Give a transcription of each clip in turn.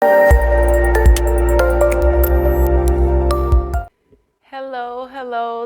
Hello.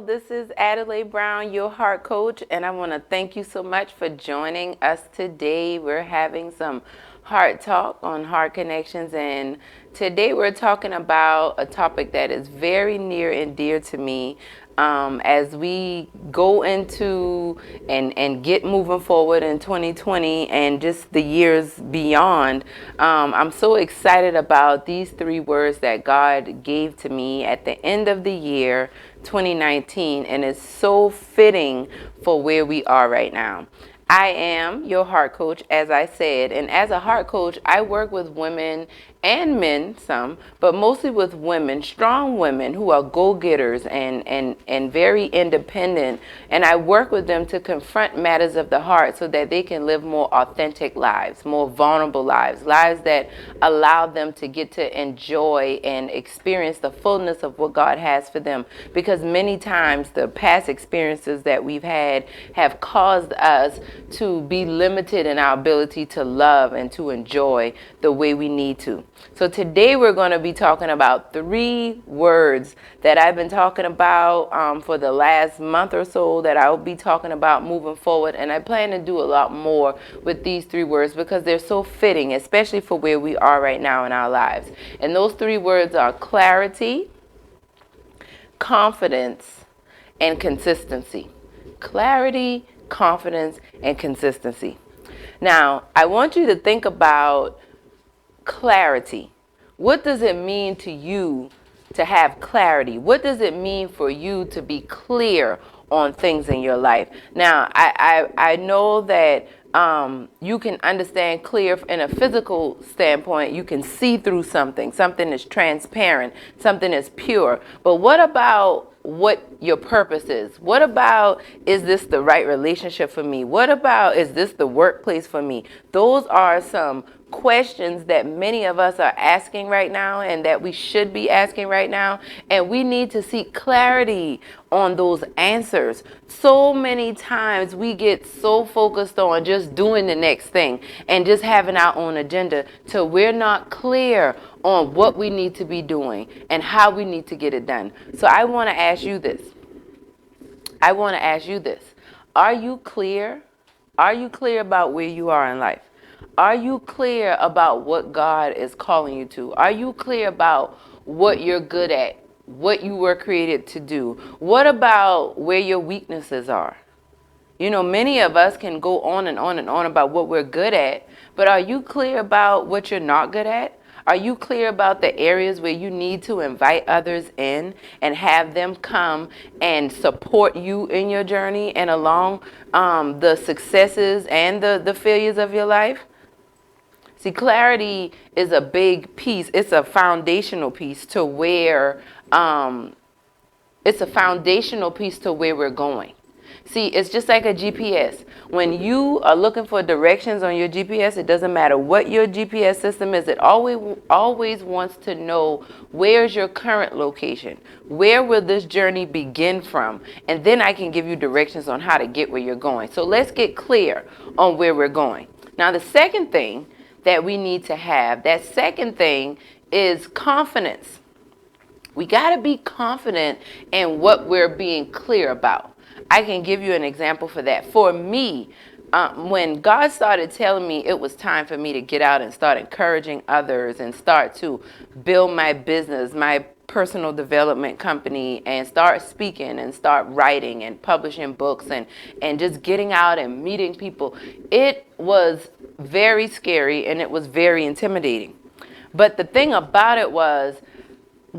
This is Adelai Brown, your heart coach, and I want to thank you so much for joining us today. We're having some heart talk on heart connections, and today we're talking about a topic that is very near and dear to me. As we go into and get moving forward in 2020 and just the years beyond, I'm so excited about these three words that God gave to me at the end of the year 2019, and it's so fitting for where we are right now. I am your heart coach, as I said, and as a heart coach, I work with women and men, some, but mostly with women, strong women who are go-getters and very independent. And I work with them to confront matters of the heart so that they can live more authentic lives, more vulnerable lives, lives that allow them to get to enjoy and experience the fullness of what God has for them. Because many times the past experiences that we've had have caused us to be limited in our ability to love and to enjoy the way we need to. So today we're going to be talking about three words that I've been talking about for the last month or so, that I'll be talking about moving forward. And I plan to do a lot more with these three words because they're so fitting, especially for where we are right now in our lives. And those three words are clarity, confidence, and consistency. Clarity, confidence, and consistency. Now, I want you to think about clarity. What does it mean to you to have clarity? What does it mean for you to be clear on things in your life? Now, I know that you can understand clear in a physical standpoint. You can see through something. Something is transparent. Something is pure. But what about what your purpose is? What about, is this the right relationship for me? What about, is this the workplace for me? Those are some questions that many of us are asking right now, and that we should be asking right now, and we need to seek clarity on those answers. So many times we get so focused on just doing the next thing and just having our own agenda till we're not clear on what we need to be doing and how we need to get it done. So I want to ask you this. Are you clear? Are you clear about where you are in life? Are you clear about what God is calling you to? Are you clear about what you're good at, what you were created to do? What about where your weaknesses are? You know, many of us can go on and on and on about what we're good at, but are you clear about what you're not good at? Are you clear about the areas where you need to invite others in and have them come and support you in your journey and along the successes and the failures of your life? See, clarity is a big piece. It's a foundational piece to where we're going. See, it's just like a GPS. When you are looking for directions on your GPS, it doesn't matter what your GPS system is. It always wants to know, where's your current location? Where will this journey begin from? And then I can give you directions on how to get where you're going. So let's get clear on where we're going. Now, the second thing that we need to have, that second thing is confidence. We got to be confident in what we're being clear about. I can give you an example for that. For me, when God started telling me it was time for me to get out and start encouraging others and start to build my business, my personal development company, and start speaking and start writing and publishing books and just getting out and meeting people, it was very scary and it was very intimidating. But the thing about it was,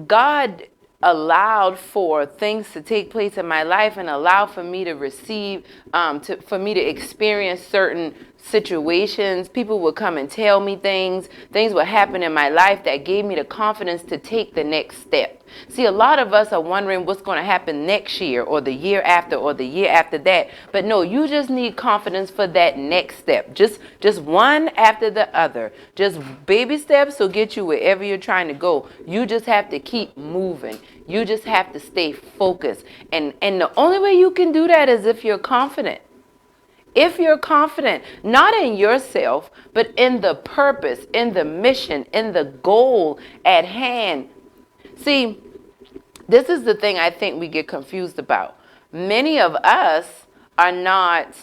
God allowed for things to take place in my life and allowed for me to receive, for me to experience certain situations. People would come and tell me things would happen in my life that gave me the confidence to take the next step. See, a lot of us are wondering what's going to happen next year or the year after or the year after that. But no, you just need confidence for that next step. Just one after the other. Just baby steps will get you wherever you're trying to go. You just have to keep moving. You just have to stay focused. And the only way you can do that is if you're confident. If you're confident, not in yourself, but in the purpose, in the mission, in the goal at hand. See, this is the thing I think we get confused about. Many of us are not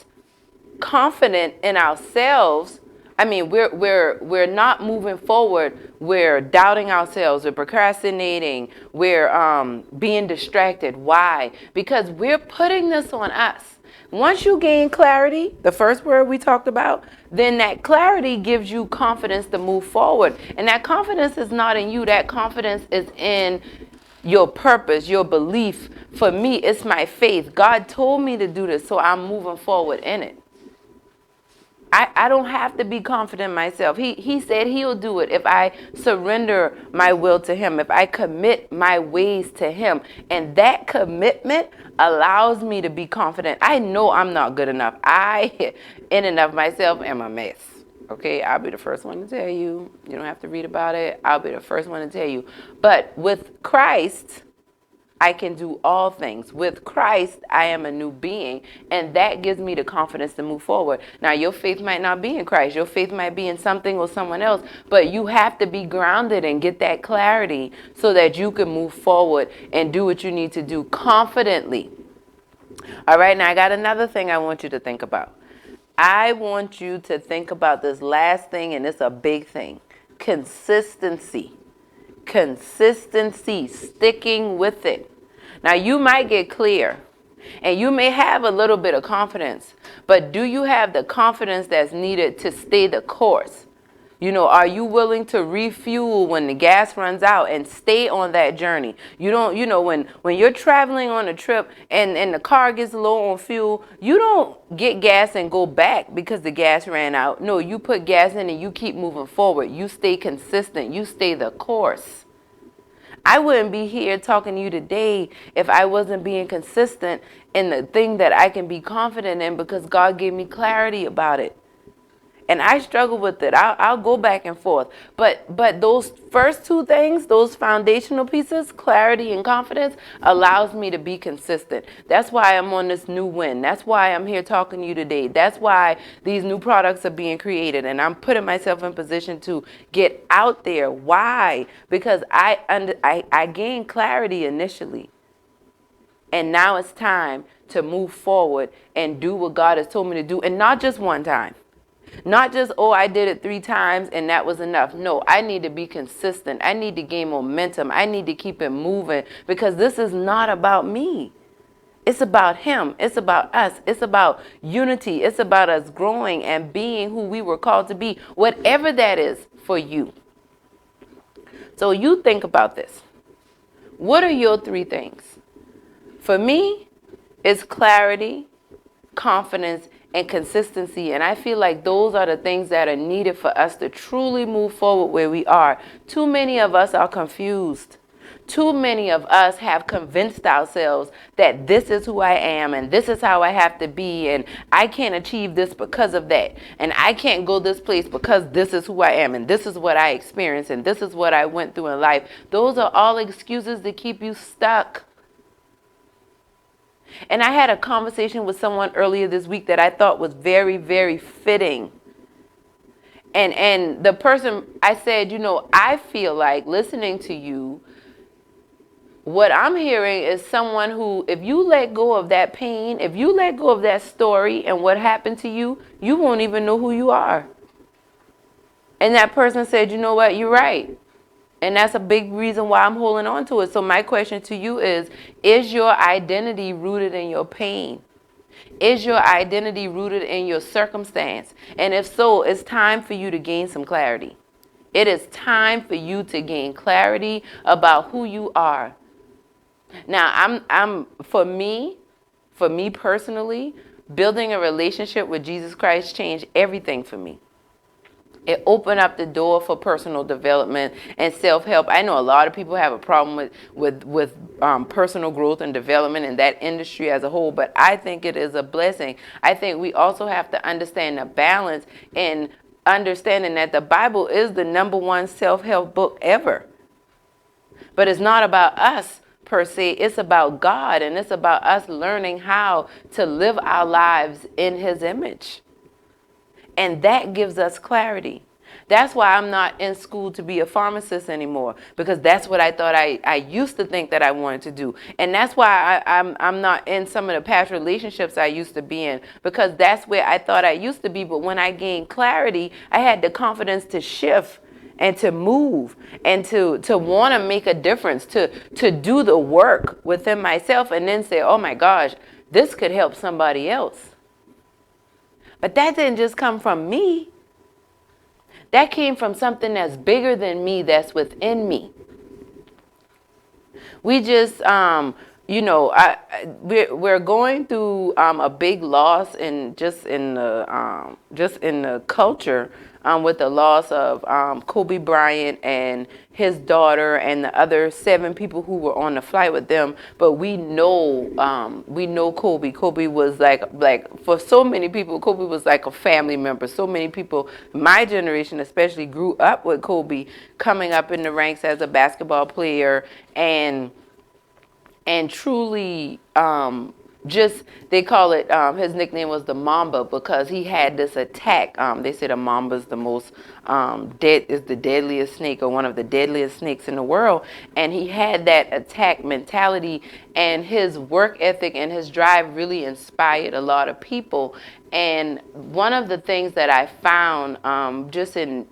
confident in ourselves. I mean, we're not moving forward. We're doubting ourselves. We're procrastinating. We're being distracted. Why? Because we're putting this on us. Once you gain clarity, the first word we talked about, then that clarity gives you confidence to move forward. And that confidence is not in you. That confidence is in your purpose, your belief. For me, it's my faith. God told me to do this, so I'm moving forward in it. I don't have to be confident in myself. He said he'll do it if I surrender my will to him, if I commit my ways to him. And that commitment allows me to be confident. I know I'm not good enough. I, in and of myself, am a mess. Okay, I'll be the first one to tell you. You don't have to read about it. I'll be the first one to tell you. But with Christ, I can do all things. With Christ, I am a new being, and that gives me the confidence to move forward. Now, your faith might not be in Christ. Your faith might be in something or someone else, but you have to be grounded and get that clarity so that you can move forward and do what you need to do confidently. All right, now I got another thing I want you to think about. I want you to think about this last thing, and it's a big thing. Consistency. Consistency, sticking with it. Now, you might get clear and you may have a little bit of confidence, but do you have the confidence that's needed to stay the course? You know, are you willing to refuel when the gas runs out and stay on that journey? You don't, you know, when you're traveling on a trip and the car gets low on fuel, you don't get gas and go back because the gas ran out. No, you put gas in and you keep moving forward. You stay consistent. You stay the course. I wouldn't be here talking to you today if I wasn't being consistent in the thing that I can be confident in because God gave me clarity about it. And I struggle with it. I'll go back and forth. But those first two things, those foundational pieces, clarity and confidence, allows me to be consistent. That's why I'm on this new win. That's why I'm here talking to you today. That's why these new products are being created. And I'm putting myself in position to get out there. Why? Because I gained clarity initially. And now it's time to move forward and do what God has told me to do. And not just one time. Not just, oh, I did it 3 times and that was enough. No, I need to be consistent. I need to gain momentum. I need to keep it moving because this is not about me. It's about him. It's about us. It's about unity. It's about us growing and being who we were called to be, whatever that is for you. So you think about this. What are your 3 things? For me, it's clarity, confidence, and consistency. And I feel like those are the things that are needed for us to truly move forward where we are. Too many of us are confused. Too many of us have convinced ourselves that this is who I am and this is how I have to be and I can't achieve this because of that and I can't go this place because this is who I am and this is what I experienced and this is what I went through in life. Those are all excuses to keep you stuck. And I had a conversation with someone earlier this week that I thought was very, very fitting. And the person, I said, you know, I feel like listening to you, what I'm hearing is someone who, if you let go of that pain, if you let go of that story and what happened to you, you won't even know who you are. And that person said, you know what, you're right. And that's a big reason why I'm holding on to it. So my question to you is your identity rooted in your pain? Is your identity rooted in your circumstance? And if so, it's time for you to gain some clarity. It is time for you to gain clarity about who you are. Now, for me personally, building a relationship with Jesus Christ changed everything for me. It opened up the door for personal development and self-help. I know a lot of people have a problem with personal growth and development in that industry as a whole, but I think it is a blessing. I think we also have to understand the balance in understanding that the Bible is the #1 self-help book ever. But it's not about us per se. It's about God, and it's about us learning how to live our lives in his image. And that gives us clarity. That's why I'm not in school to be a pharmacist anymore, because that's what I thought I used to think that I wanted to do. And that's why I'm not in some of the past relationships I used to be in, because that's where I thought I used to be. But when I gained clarity, I had the confidence to shift and to move and to want to make a difference, to do the work within myself and then say, oh my gosh, this could help somebody else. But that didn't just come from me. That came from something that's bigger than me, that's within me. We just, we're going through a big loss in the culture, with the loss of Kobe Bryant and his daughter and the other 7 people who were on the flight with them. But we know Kobe. Kobe was like for so many people, Kobe was like a family member. So many people, my generation especially, grew up with Kobe, coming up in the ranks as a basketball player, and truly, just, they call it, his nickname was the Mamba, because he had this attack. They say the Mamba is the deadliest snake, or one of the deadliest snakes in the world. And he had that attack mentality, and his work ethic and his drive really inspired a lot of people. And one of the things that I found, just in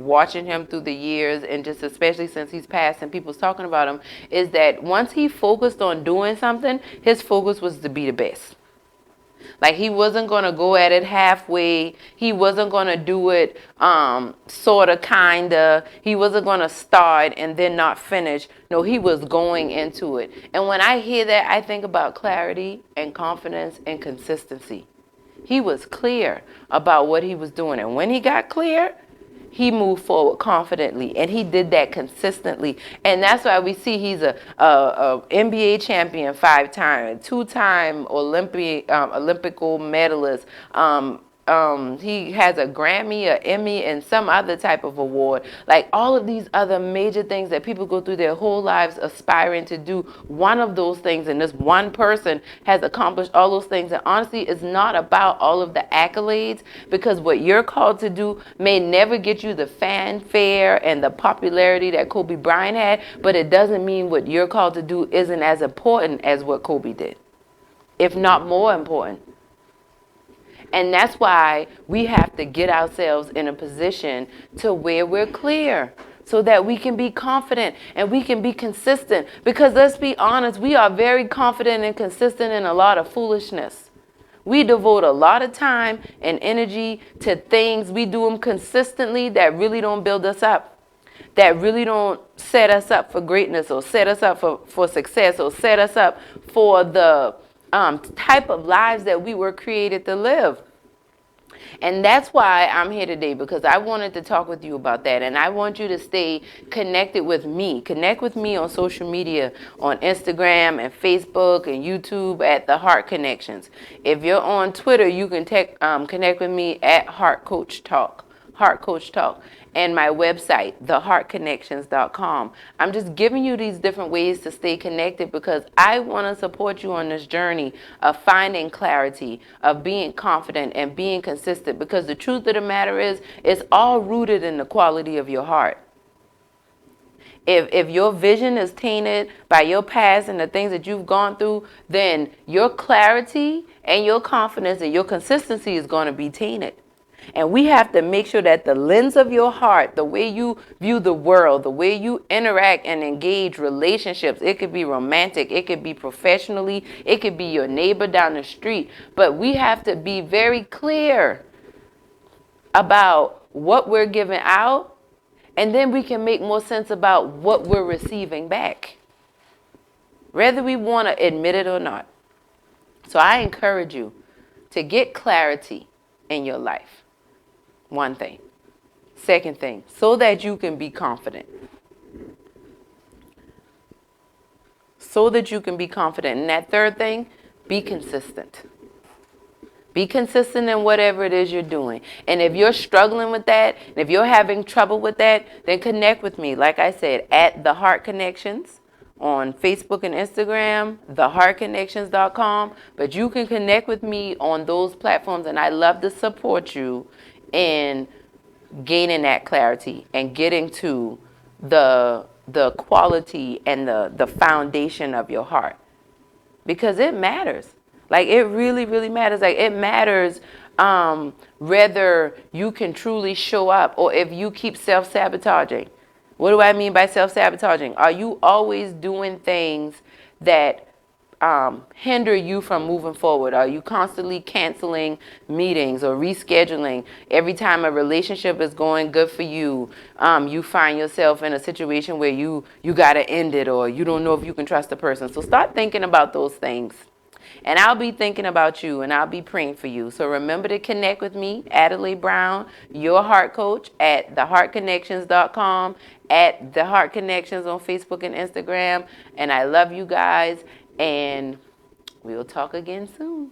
watching him through the years, and just especially since he's passed and people's talking about him, is that once he focused on doing something, his focus was to be the best. Like, he wasn't going to go at it halfway. He wasn't going to do it sort of, kind of. He wasn't going to start and then not finish. No, he was going into it. And when I hear that, I think about clarity and confidence and consistency. He was clear about what he was doing. And when he got clear, he moved forward confidently, and he did that consistently. And that's why we see he's a NBA champion 5 times, 2-time Olympic gold medalist. He has a Grammy, an Emmy, and some other type of award. Like, all of these other major things that people go through their whole lives aspiring to do, one of those things, and this one person has accomplished all those things. And honestly, it's not about all of the accolades, because what you're called to do may never get you the fanfare and the popularity that Kobe Bryant had, but it doesn't mean what you're called to do isn't as important as what Kobe did, if not more important. And that's why we have to get ourselves in a position to where we're clear, so that we can be confident and we can be consistent. Because let's be honest, we are very confident and consistent in a lot of foolishness. We devote a lot of time and energy to things. We do them consistently that really don't build us up, that really don't set us up for greatness, or set us up for success, or set us up for the type of lives that we were created to live. And that's why I'm here today, because I wanted to talk with you about that. And I want you to stay connected with me. Connect with me on social media, on Instagram and Facebook and YouTube at The Heart Connections. If you're on Twitter, you can connect with me at Heart Coach Talk. Heart Coach Talk, and my website, theheartconnections.com. I'm just giving you these different ways to stay connected, because I want to support you on this journey of finding clarity, of being confident and being consistent, because the truth of the matter is, it's all rooted in the quality of your heart. If your vision is tainted by your past and the things that you've gone through, then your clarity and your confidence and your consistency is going to be tainted. And we have to make sure that the lens of your heart, the way you view the world, the way you interact and engage relationships, it could be romantic, it could be professionally, it could be your neighbor down the street. But we have to be very clear about what we're giving out, and then we can make more sense about what we're receiving back, whether we want to admit it or not. So I encourage you to get clarity in your life. One thing. Second thing, so that you can be confident. So that you can be confident. And that third thing, be consistent. Be consistent in whatever it is you're doing. And if you're struggling with that, and if you're having trouble with that, then connect with me. Like I said, at The Heart Connections on Facebook and Instagram, theheartconnections.com. But you can connect with me on those platforms, and I love to support you in gaining that clarity and getting to the quality and the foundation of your heart, because it matters. Like, it really, really matters. Like, it matters whether you can truly show up or if you keep self-sabotaging. What do I mean by self-sabotaging? Are you always doing things that hinder you from moving forward? Are you constantly canceling meetings or rescheduling? Every time a relationship is going good for you, you find yourself in a situation where you got to end it, or you don't know if you can trust the person. So start thinking about those things. And I'll be thinking about you, and I'll be praying for you. So remember to connect with me, Adelai Brown, your heart coach, at theheartconnections.com, at The Heart Connections on Facebook and Instagram. And I love you guys, and we'll talk again soon.